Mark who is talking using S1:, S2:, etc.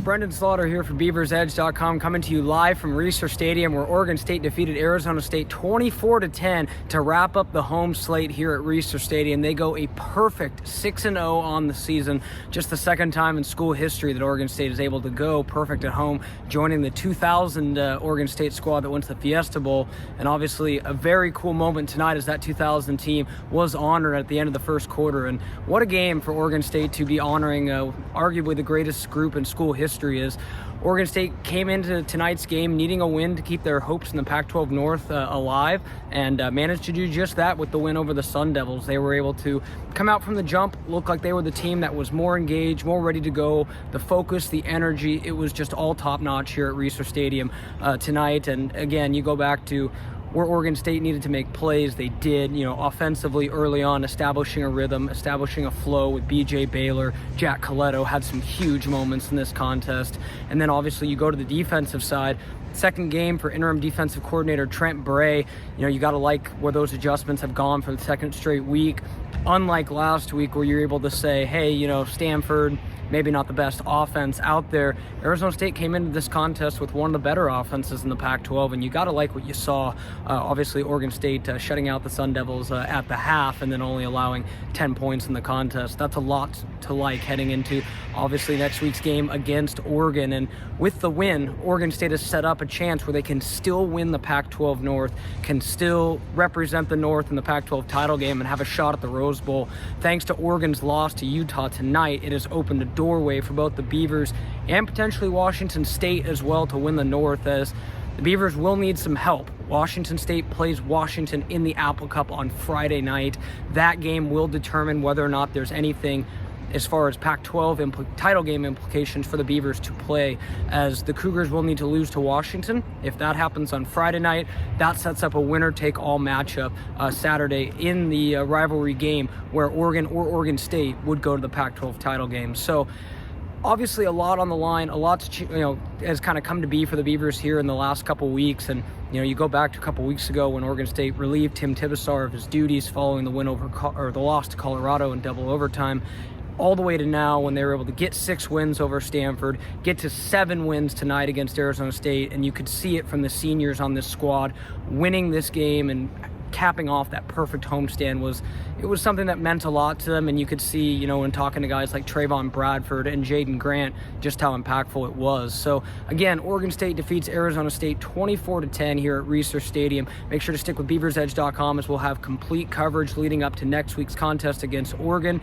S1: Brenden Slaughter here for BeaversEdge.com, coming to you live from Reser Stadium, where Oregon State defeated Arizona State 24-10 to wrap up the home slate here at Reser Stadium. They go a perfect 6-0 on the season, just the second time in school history that Oregon State is able to go perfect at home, joining the 2000 Oregon State squad that went to the Fiesta Bowl. And obviously a very cool moment tonight as that 2000 team was honored at the end of the first quarter. And what a game for Oregon State to be honoring arguably the greatest group in school history. Is Oregon State came into tonight's game needing a win to keep their hopes in the Pac-12 North alive, and managed to do just that with the win over the Sun Devils. They were able to come out from the jump, look like they were the team that was more engaged, more ready to go. The focus, the energy, it was just all top-notch here at Reser Stadium tonight. And again, you go back to where Oregon State needed to make plays, they did, offensively early on, establishing a rhythm, establishing a flow with B.J. Baylor. Jack Coletto had some huge moments in this contest. And then obviously you go to the defensive side. Second game for interim defensive coordinator Trent Bray. You got to like where those adjustments have gone for the second straight week. Unlike last week where you're able to say, hey, Stanford, maybe not the best offense out there. Arizona State came into this contest with one of the better offenses in the Pac-12, and you got to like what you saw. Obviously, Oregon State shutting out the Sun Devils at the half and then only allowing 10 points in the contest. That's a lot to like heading into, obviously, next week's game against Oregon. And with the win, Oregon State has set up a chance where they can still win the Pac-12 North, can still represent the North in the Pac-12 title game and have a shot at the Rose Bowl. Thanks to Oregon's loss to Utah tonight, it has opened a doorway for both the Beavers and potentially Washington State as well to win the North, as the Beavers will need some help. Washington State plays Washington in the Apple Cup on Friday night. That game will determine whether or not there's anything as far as Pac-12 title game implications for the Beavers to play, as the Cougars will need to lose to Washington. If that happens on Friday night, that sets up a winner-take-all matchup Saturday in the rivalry game where Oregon or Oregon State would go to the Pac-12 title game. So obviously a lot on the line, a lot has kind of come to be for the Beavers here in the last couple weeks. And you go back to a couple weeks ago when Oregon State relieved Tim Tibesar of his duties following the win over the loss to Colorado in double overtime, all the way to now when they were able to get 6 wins over Stanford, get to 7 wins tonight against Arizona State. And you could see it from the seniors on this squad winning this game and capping off that perfect homestand. It was something that meant a lot to them. And you could see, when talking to guys like Trayvon Bradford and Jaden Grant, just how impactful it was. So again, Oregon State defeats Arizona State 24-10 here at Reser Stadium. Make sure to stick with BeaversEdge.com, as we'll have complete coverage leading up to next week's contest against Oregon.